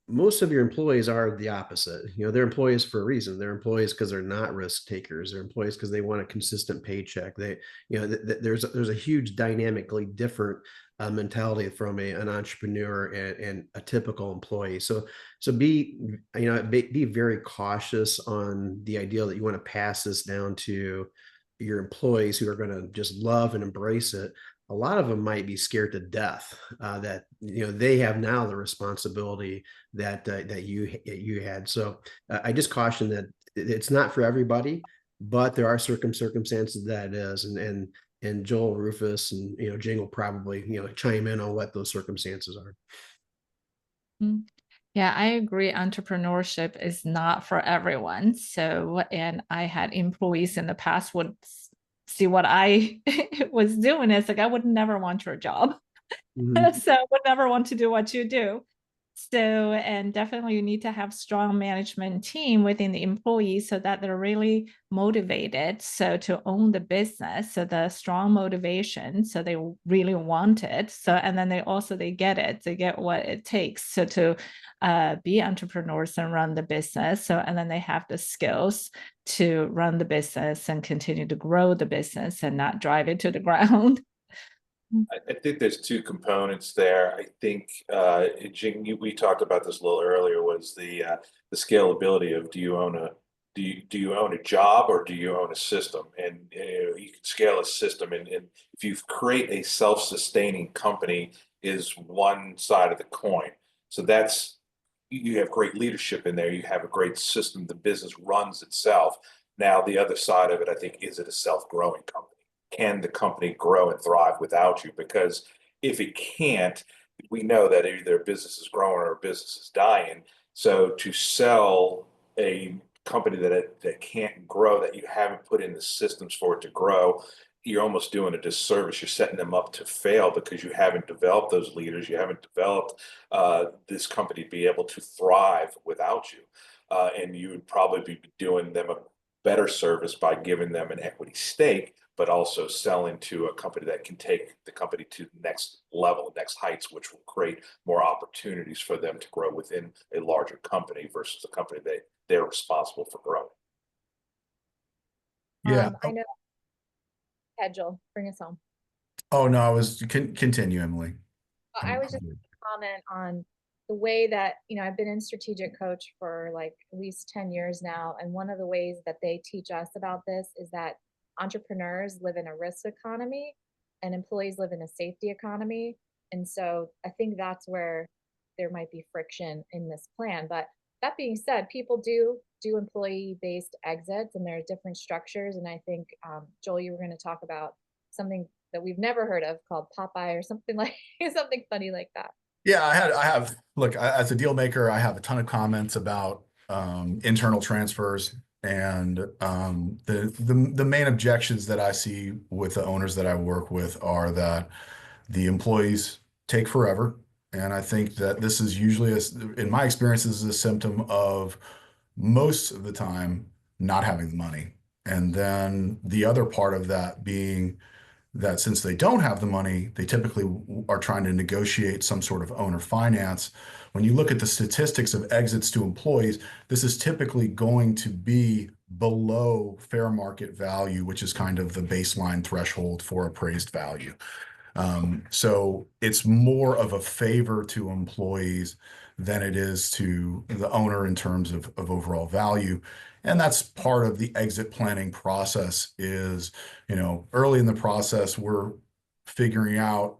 Most of your employees are the opposite. They're employees for a reason. They're employees because they're not risk takers. They're employees because they want a consistent paycheck. There's a huge dynamically different mentality from an entrepreneur and a typical employee. So be very cautious on the idea that you want to pass this down to your employees who are going to just love and embrace it. A lot of them might be scared to death that they have now the responsibility that you had. So I just caution that it's not for everybody, but there are circumstances that it is, and Joel, Rufus, and Jing will probably chime in on what those circumstances are. Yeah, I agree. Entrepreneurship is not for everyone. So, and I had employees in the past would see what I was doing. It's like, I would never want your job. Mhm. So I would never want to do what you do. So, and definitely you need to have strong management team within the employees so that they're really motivated. So to own the business, so the strong motivation, so they really want it. So, and then they get it, they get what it takes. So to be entrepreneurs and run the business. So, and then they have the skills to run the business and continue to grow the business and not drive it to the ground. I think there's two components there. I think, Jing, we talked about this a little earlier, was the scalability of do you own a job or do you own a system? And you can scale a system, and if you create a self-sustaining company is one side of the coin. So that's, you have great leadership in there. You have a great system. The business runs itself. Now, the other side of it, I think, is it a self-growing company? Can the company grow and thrive without you? Because if it can't, we know that either a business is growing or a business is dying. So to sell a company that can't grow, that you haven't put in the systems for it to grow, you're almost doing a disservice. You're setting them up to fail because you haven't developed those leaders. You haven't developed this company to be able to thrive without you. And you would probably be doing them a better service by giving them an equity stake, but also selling to a company that can take the company to the next level, next heights, which will create more opportunities for them to grow within a larger company versus a company that they're responsible for growing. Yeah. I know. Head, Joel, bring us home. Oh, no, I was continue, Emily. I was just comment on the way that, I've been in strategic coach for like at least 10 years now. And one of the ways that they teach us about this is that entrepreneurs live in a risk economy and employees live in a safety economy. And so I think that's where there might be friction in this plan. But that being said, people do employee-based exits, and there are different structures. And I think, Joel, you were going to talk about something that we've never heard of called Popeye or something like something funny like that. Yeah, look, as a deal maker, I have a ton of comments about internal transfers, and the main objections that I see with the owners that I work with are that the employees take forever. And I think that this is usually, in my experience, this is a symptom of most of the time not having the money. And then the other part of that being that since they don't have the money, they typically are trying to negotiate some sort of owner finance. When you look at the statistics of exits to employees, this is typically going to be below fair market value, which is kind of the baseline threshold for appraised value. So it's more of a favor to employees than it is to the owner in terms of overall value. And that's part of the exit planning process is, early in the process, we're figuring out,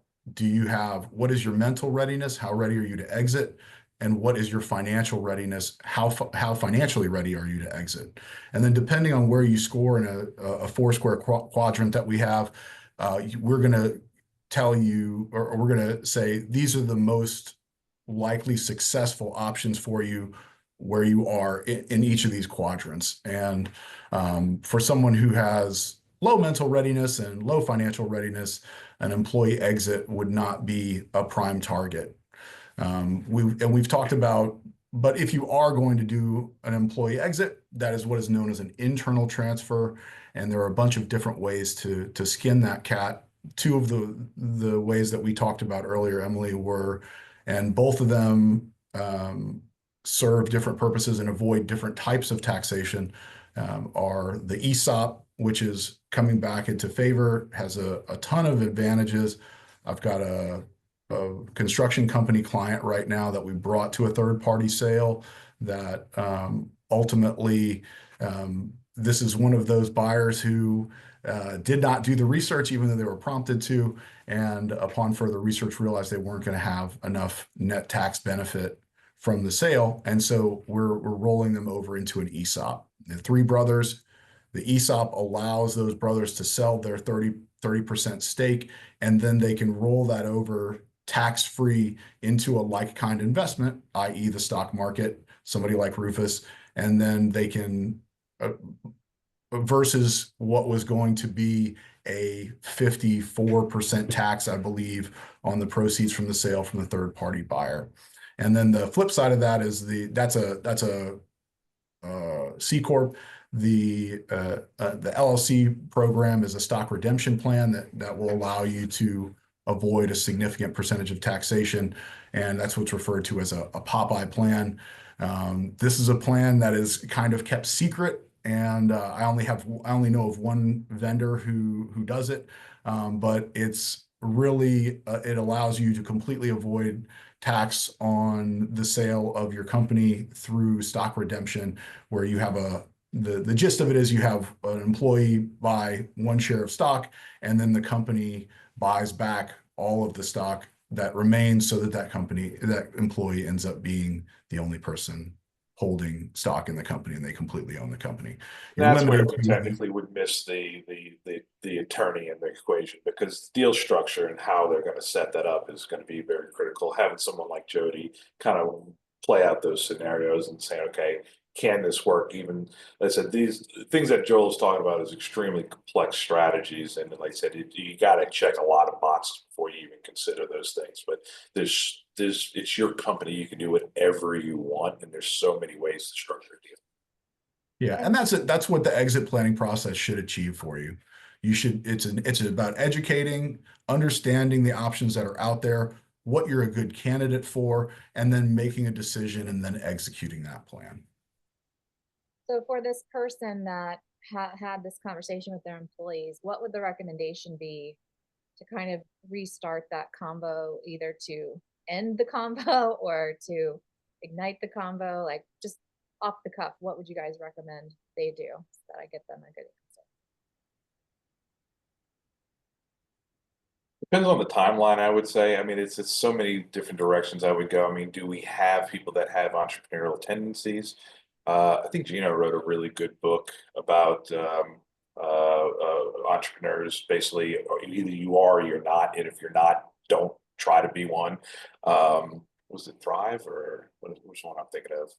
what is your mental readiness? How ready are you to exit? And what is your financial readiness? How financially ready are you to exit? And then depending on where you score in a four square quadrant that we have, we're going to tell you, or we're going to say, these are the most likely successful options for you where you are in each of these quadrants. And for someone who has low mental readiness and low financial readiness, an employee exit would not be a prime target. We've talked about, but if you are going to do an employee exit, that is what is known as an internal transfer. And there are a bunch of different ways to skin that cat. Two of the ways that we talked about earlier, Emily, were, and both of them serve different purposes and avoid different types of taxation, are the ESOP, which is coming back into favor, has a ton of advantages. I've got a construction company client right now that we brought to a third-party sale that ultimately this is one of those buyers who did not do the research, even though they were prompted to, and upon further research realized they weren't going to have enough net tax benefit from the sale. And so we're rolling them over into an ESOP. The three brothers, the ESOP allows those brothers to sell their 30% stake, and then they can roll that over tax-free into a like-kind investment, i.e. the stock market, somebody like Rufus, and then they can, versus what was going to be a 54% tax, I believe, on the proceeds from the sale from the third-party buyer. And then the flip side of that is that's a C Corp. The LLC program is a stock redemption plan that will allow you to avoid a significant percentage of taxation, and that's what's referred to as a Popeye plan. This is a plan that is kind of kept secret, and I only know of one vendor who does it, but it's really it allows you to completely avoid tax on the sale of your company through stock redemption, where you have the gist of it is you have an employee buy one share of stock, and then the company buys back all of the stock that remains, so that employee ends up being the only person holding stock in the company, and they completely own the company. That's where we technically would miss the attorney in the equation, because deal structure and how they're going to set that up is going to be very critical. Having someone like Jody kind of play out those scenarios and say, okay, can this work? Even, like I said, these things that Joel's talking about is extremely complex strategies, and like I said, you got to check a lot of boxes before you even consider those things. But it's your company; you can do whatever you want, and there's so many ways to structure a deal. Yeah, and that's what the exit planning process should achieve for you. It's about educating, understanding the options that are out there, what you're a good candidate for, and then making a decision and then executing that plan. So for this person that had this conversation with their employees, what would the recommendation be to kind of restart that combo, either to end the combo or to ignite the combo? Like, just off the cuff, what would you guys recommend they do so that I get them a good answer? Depends on the timeline, I would say. I mean, it's so many different directions I would go. I mean, do we have people that have entrepreneurial tendencies? I think Gino wrote a really good book about entrepreneurs. Basically, either you are or you're not, and if you're not, don't try to be one. Was it Thrive, or which one I'm thinking of?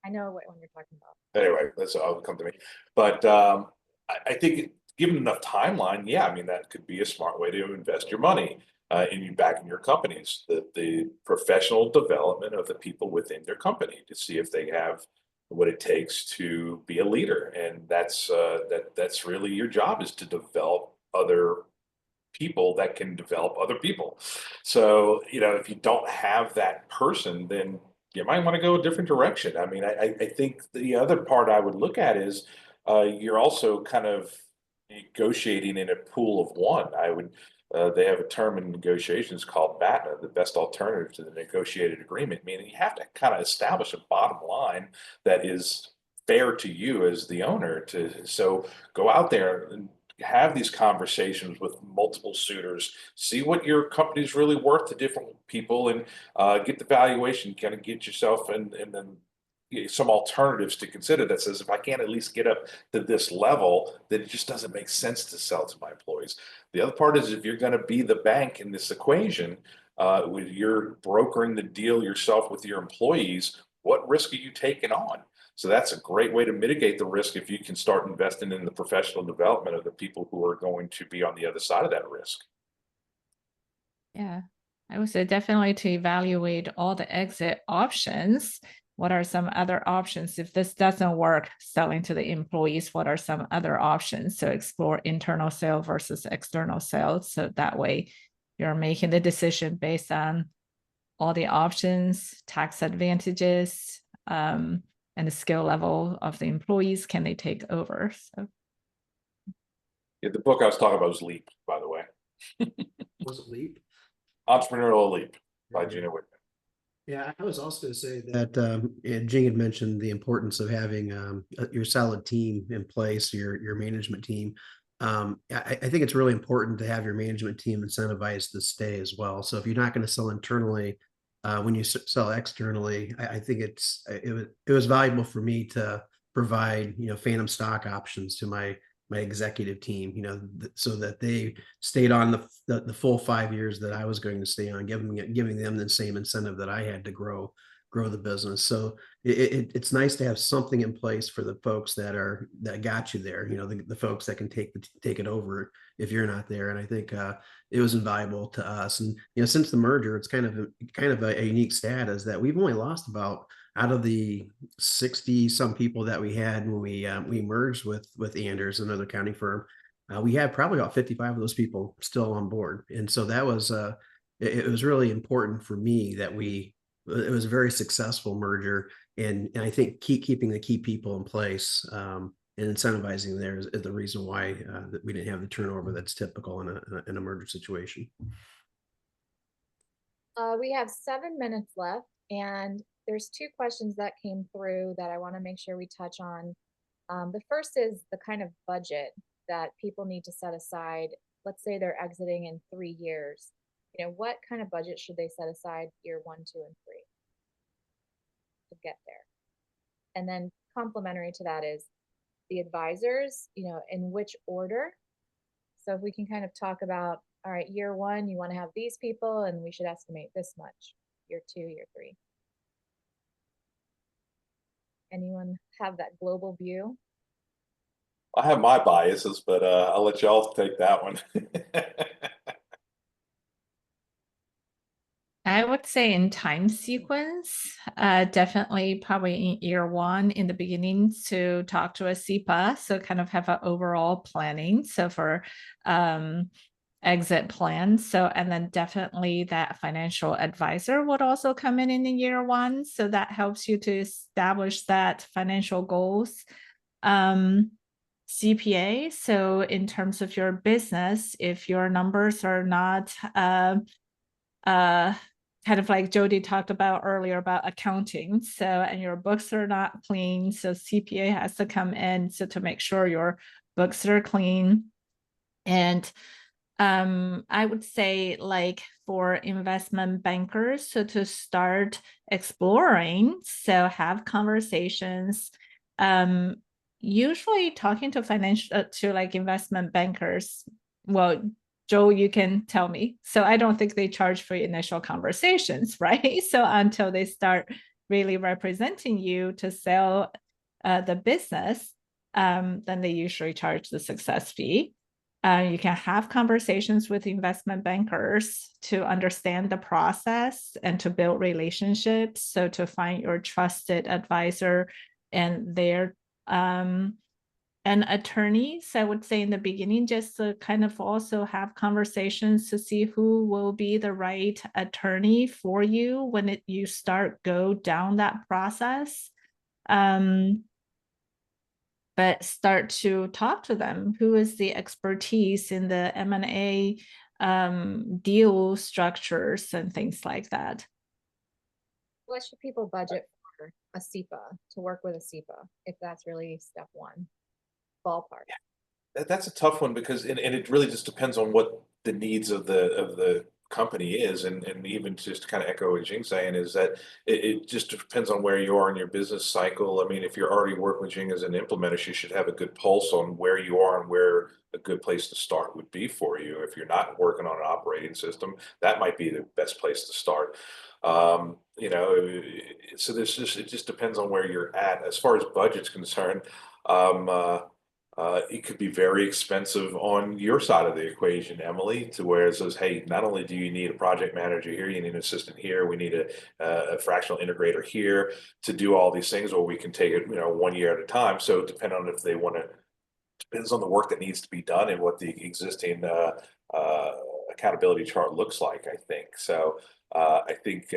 I know what one you're talking about. Anyway, that's all come to me. But I think given enough timeline, yeah, I mean, that could be a smart way to invest your money back in your companies. The professional development of the people within their company to see if they have what it takes to be a leader, and that's really your job, is to develop other people that can develop other people. So, if you don't have that person, then you might want to go a different direction. I mean, I think the other part I would look at is you're also kind of negotiating in a pool of one. They have a term in negotiations called BATNA, the best alternative to the negotiated agreement, meaning you have to kind of establish a bottom line that is fair to you as the owner. So go out there and have these conversations with multiple suitors, see what your company is really worth to different people, and get the valuation, kind of get yourself and then some alternatives to consider that says, if I can't at least get up to this level, then it just doesn't make sense to sell to my employees. The other part is, if you're going to be the bank in this equation, with you're brokering the deal yourself with your employees, what risk are you taking on? So that's a great way to mitigate the risk if you can start investing in the professional development of the people who are going to be on the other side of that risk. Yeah, I would say definitely to evaluate all the exit options. What are some other options? If this doesn't work, selling to the employees, what are some other options? So explore internal sale versus external sales. So that way you're making the decision based on all the options, tax advantages, and the skill level of the employees. Can they take over? So Yeah, the book I was talking about was Leap, by the way. Was it Leap? Entrepreneurial Leap by Gina Whitman. Yeah, I was also going to say that Jing had mentioned the importance of having your solid team in place, your management team. I think it's really important to have your management team incentivized to stay as well. So if you're not going to sell internally, when you sell externally, I think it was valuable for me to provide phantom stock options to my executive team, so that they stayed on the full 5 years that I was going to stay on, giving them the same incentive that I had to grow the business. So it's nice to have something in place for the folks that got you there, the folks that can take it over if you're not there. And I think it was invaluable to us. And since the merger, it's kind of a unique status that we've only lost about, out of the 60 some people that we had when we merged with Anders, another accounting firm, we had probably about 55 of those people still on board. And so that was it was really important for me that it was a very successful merger. And I think keeping the key people in place and incentivizing there is the reason why that we didn't have the turnover that's typical in a merger situation. We have 7 minutes left, and there's 2 questions that came through that I want to make sure we touch on. The first is the kind of budget that people need to set aside. Let's say they're exiting in 3 years. What kind of budget should they set aside year 1, 2, and 3 to get there? And then complementary to that is the advisors, in which order. So if we can kind of talk about, all right, year 1, you want to have these people, and we should estimate this much. Year 2, year 3. Anyone have that global view? I have my biases, but I'll let y'all take that one. I would say in time sequence, definitely probably in year 1 in the beginning to talk to a SEPA. So kind of have an overall planning. So for exit plan. So, and then definitely that financial advisor would also come in the year 1. So that helps you to establish that financial goals. CPA. So in terms of your business, if your numbers are not, kind of like Jody talked about earlier about accounting. So, and your books are not clean. So CPA has to come in so to make sure your books are clean. And I would say, like, for investment bankers, so to start exploring, so have conversations. Usually talking to to like investment bankers. Well, Joe, you can tell me. So I don't think they charge for initial conversations, right? So until they start really representing you to sell the business, then they usually charge the success fee. You can have conversations with investment bankers to understand the process and to build relationships. So to find your trusted advisor and their and attorneys, I would say in the beginning, just to kind of also have conversations to see who will be the right attorney for you when you go down that process. But start to talk to them. Who is the expertise in the M&A deal structures and things like that? What should people budget for a SEPA, to work with a SEPA, if that's really step 1? Ballpark. That's a tough one because and it really just depends on what the needs of the company is, and even just to kind of echo what Jing's saying, is that it just depends on where you are in your business cycle. I mean, if you're already working with Jing as an implementer, you should have a good pulse on where you are and where a good place to start would be for you. If you're not working on an operating system, that might be the best place to start. You know, so it just depends on where you're at. As far as budget's concerned, um, uh, it could be very expensive on your side of the equation, Emily, to where it says, hey, not only do you need a project manager here, you need an assistant here, we need a fractional integrator here to do all these things, or we can take it, you know, 1 year at a time. So depending on if they want to, depends on the work that needs to be done and what the existing accountability chart looks like, I think. So I think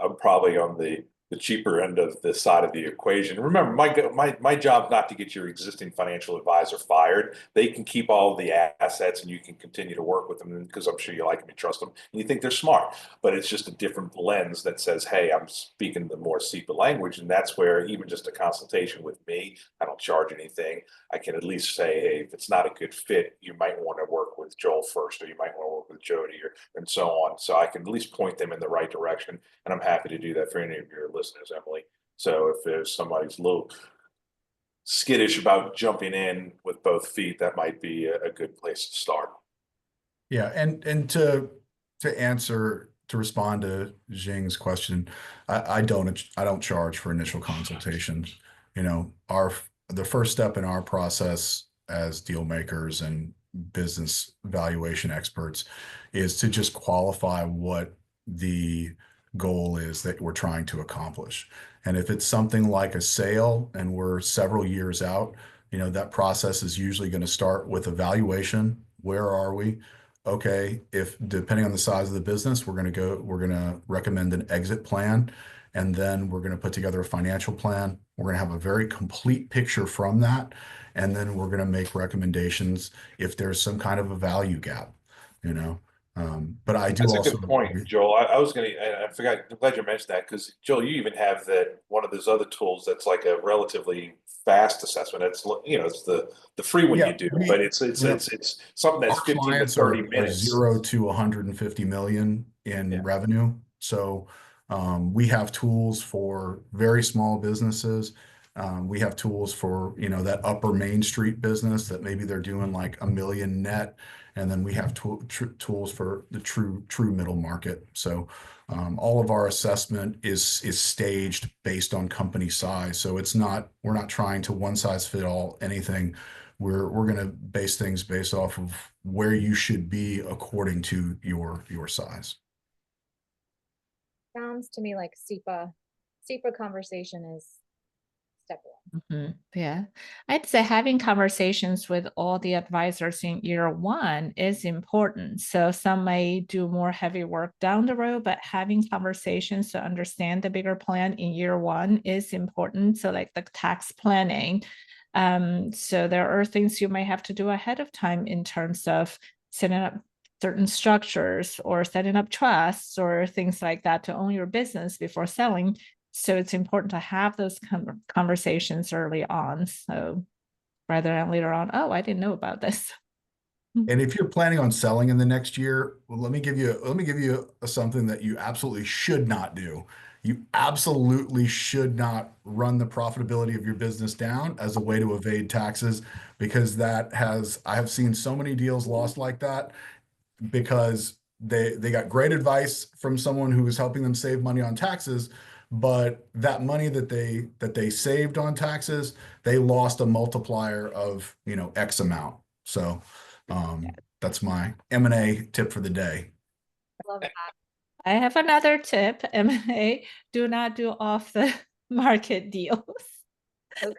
I'm probably on the cheaper end of the side of the equation. Remember, my job not to get your existing financial advisor fired. They can keep all the assets and you can continue to work with them because I'm sure you like them and trust them and you think they're smart. But it's just a different lens that says, hey, I'm speaking the more SEPA language. And that's where even just a consultation with me, I don't charge anything. I can at least say, hey, if it's not a good fit, you might want to work with Joel first, or you might want to work with Jody, or and so on. So I can at least point them in the right direction. And I'm happy to do that for any of your listeners, Emily. So if there's somebody's a little skittish about jumping in with both feet, that might be a good place to start. Yeah, and to respond to Jing's question, I don't charge for initial consultations. You know, the first step in our process as deal makers and business valuation experts is to just qualify what the goal is that we're trying to accomplish. And if it's something like a sale and we're several years out, you know, that process is usually going to start with evaluation. Where are we? Okay, if depending on the size of the business, we're going to recommend an exit plan, and then we're going to put together a financial plan. We're going to have a very complete picture from that, and then we're going to make recommendations if there's some kind of a value gap, you know. But I do That's also a good point, Joel. I was gonna, I forgot, I'm glad you mentioned that, because Joel, you even have that one of those other tools that's like a relatively fast assessment. It's, you know, it's the free one you do, but it's something that's our 15 to clients 30 are minutes. 0 to 150 million in revenue. So we have tools for very small businesses. We have tools for, you know, that upper Main Street business that maybe they're doing like $1 million net. And then we have tools for the true middle market. So all of our assessment is staged based on company size. So we're not trying to one size fit all anything. We're going to base things based off of where you should be according to your size. Sounds to me like SEPA conversation is step one. Yeah, I'd say having conversations with all the advisors in year one is important. So some may do more heavy work down the road, but having conversations to understand the bigger plan in year one is important. So like the tax planning. So there are things you may have to do ahead of time in terms of setting up certain structures or setting up trusts or things like that to own your business before selling. So it's important to have those conversations early on. So rather than later on, oh, I didn't know about this. And if you're planning on selling in the next year, well, let me give you something that you absolutely should not do. You absolutely should not run the profitability of your business down as a way to evade taxes, because I have seen so many deals lost like that because they got great advice from someone who was helping them save money on taxes, but that money that they saved on taxes, they lost a multiplier of, you know, X amount. So that's my M&A tip for the day. Love that. I have another tip, M&A, do not do off the market deals. Okay.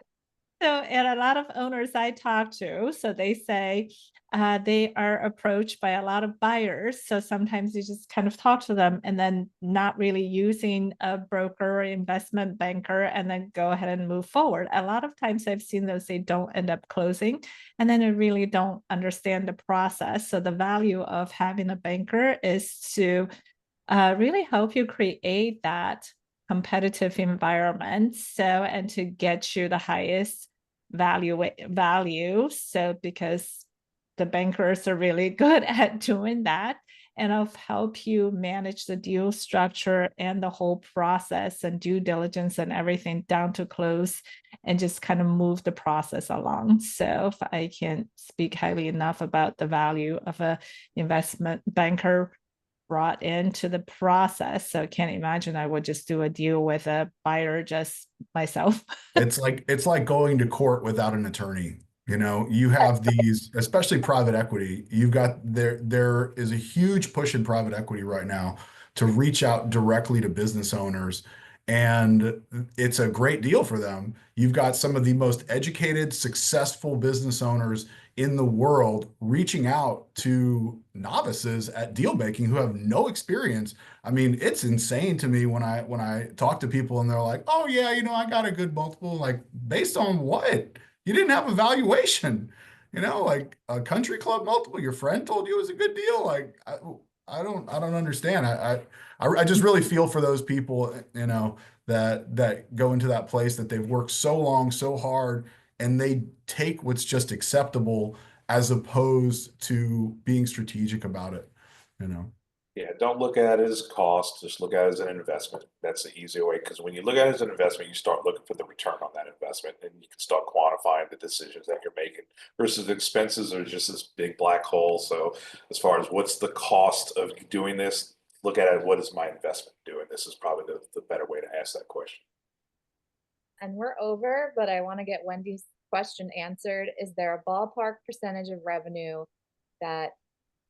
So, and a lot of owners I talk to, so they say they are approached by a lot of buyers. So sometimes you just kind of talk to them and then not really using a broker or investment banker and then go ahead and move forward. A lot of times I've seen those, they don't end up closing and then they really don't understand the process. So the value of having a banker is to really help you create that competitive environment. So, and to get you the highest value. So, because the bankers are really good at doing that. and I'll help you manage the deal structure and the whole process and due diligence and everything down to close and just kind of move the process along. So I can't speak highly enough about the value of a investment banker brought into the process. So I can't imagine I would just do a deal with a buyer just myself. It's like going to court without an attorney. You know, you have these, especially private equity. You've got there is a huge push in private equity right now to reach out directly to business owners, and it's a great deal for them. You've got some of the most educated, successful business owners in the world reaching out to novices at deal making who have no experience. I mean, it's insane to me when I talk to people and they're like, "Oh yeah, you know, I got a good multiple." Like, based on what? You didn't have a valuation, you know, like a country club multiple. Your friend told you it was a good deal. Like, I don't understand. I just really feel for those people, you know, that go into that place that they've worked so long, so hard, and they take what's just acceptable as opposed to being strategic about it, you know. Yeah, don't look at it as cost, just look at it as an investment. That's the easier way, because when you look at it as an investment, you start looking for the return on that investment, and you can start quantifying the decisions that you're making versus expenses are just this big black hole. So as far as what's the cost of doing this, look at it, what is my investment doing? This is probably the better way to ask that question. And we're over, but I want to get Wendy's question answered. Is there a ballpark percentage of revenue that,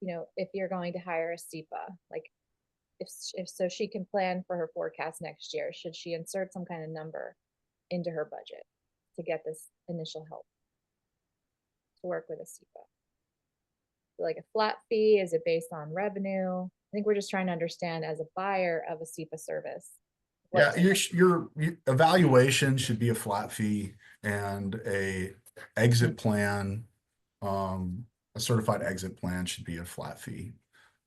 you know, if you're going to hire a SEPA, like if so she can plan for her forecast next year, should she insert some kind of number into her budget to get this initial help to work with a SEPA? Like a flat fee? Is it based on revenue? I think we're just trying to understand as a buyer of a SEPA service. Yeah, your evaluation should be a flat fee, and a exit plan, a certified exit plan should be a flat fee.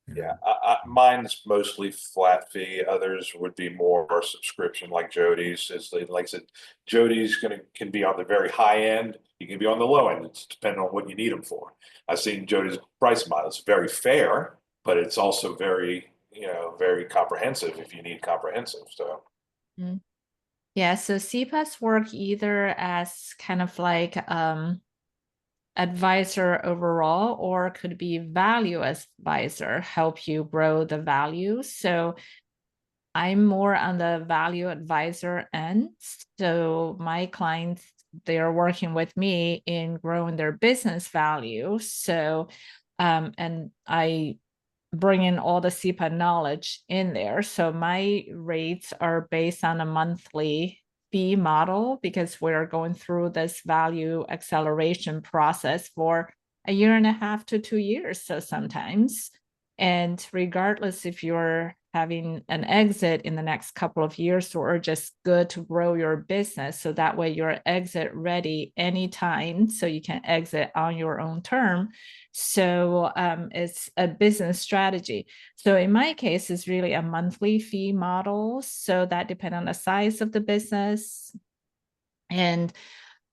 You Yeah, know? mine's mostly flat fee. Others would be more subscription, like Jody's. Like I said, Jody's can be on the very high end. You can be on the low end. It's depending on what you need them for. I've seen Jody's price model. It's very fair, but it's also very, you know, very comprehensive if you need comprehensive. So Yeah, so CPAS work either as kind of like advisor overall, or could be value advisor, help you grow the value. So I'm more on the value advisor end. So my clients, they are working with me in growing their business value. So, and I bring in all the CPA knowledge in there. So my rates are based on a monthly fee model because we're going through this value acceleration process for 1.5 to 2 years. So sometimes, and regardless if you're having an exit in the next couple of years or just good to grow your business, so that way you're exit ready anytime, so you can exit on your own term. So it's a business strategy. So in my case, it's really a monthly fee model. So that depends on the size of the business. And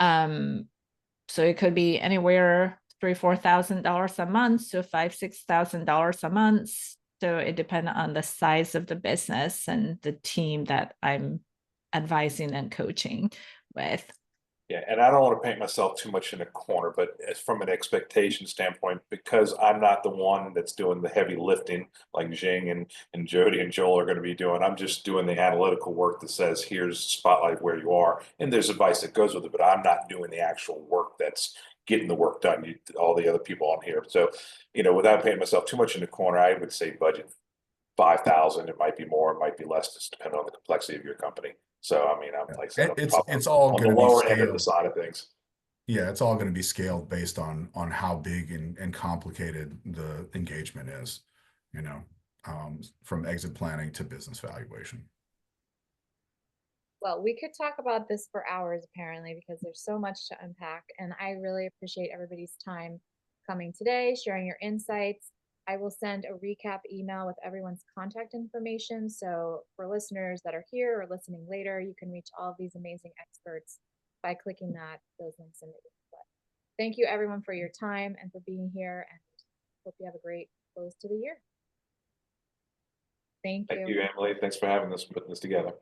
so it could be anywhere $3,000-4,000 a month to $5,000-6,000 a month. So it depends on the size of the business and the team that I'm advising and coaching with. yeah, and I don't want to paint myself too much in a corner, but from an expectation standpoint, because I'm not the one that's doing the heavy lifting like Jing and Jody and Joel are going to be doing. I'm just doing the analytical work that says, here's spotlight where you are, and there's advice that goes with it, but I'm not doing the actual work that's getting the work done. All the other people on here. So, you know, without painting myself too much in the corner, I would say budget 5,000. It might be more, it might be less, just depending on the complexity of your company. So, I mean, I'm like I said, I'm It's all on the going to be lower end of the scaled. side of things. Yeah, it's all going to be scaled based on how big and complicated the engagement is, you know, from exit planning to business valuation. Well, we could talk about this for hours apparently, because there's so much to unpack, and I really appreciate everybody's time coming today, sharing your insights. I will send a recap email with everyone's contact information. So for listeners that are here or listening later, you can reach all of these amazing experts by clicking those links in the email. Thank you everyone for your time and for being here, and hope you have a great close to the year. Thank Thank you. you, Emily. Thanks for having this, putting this together.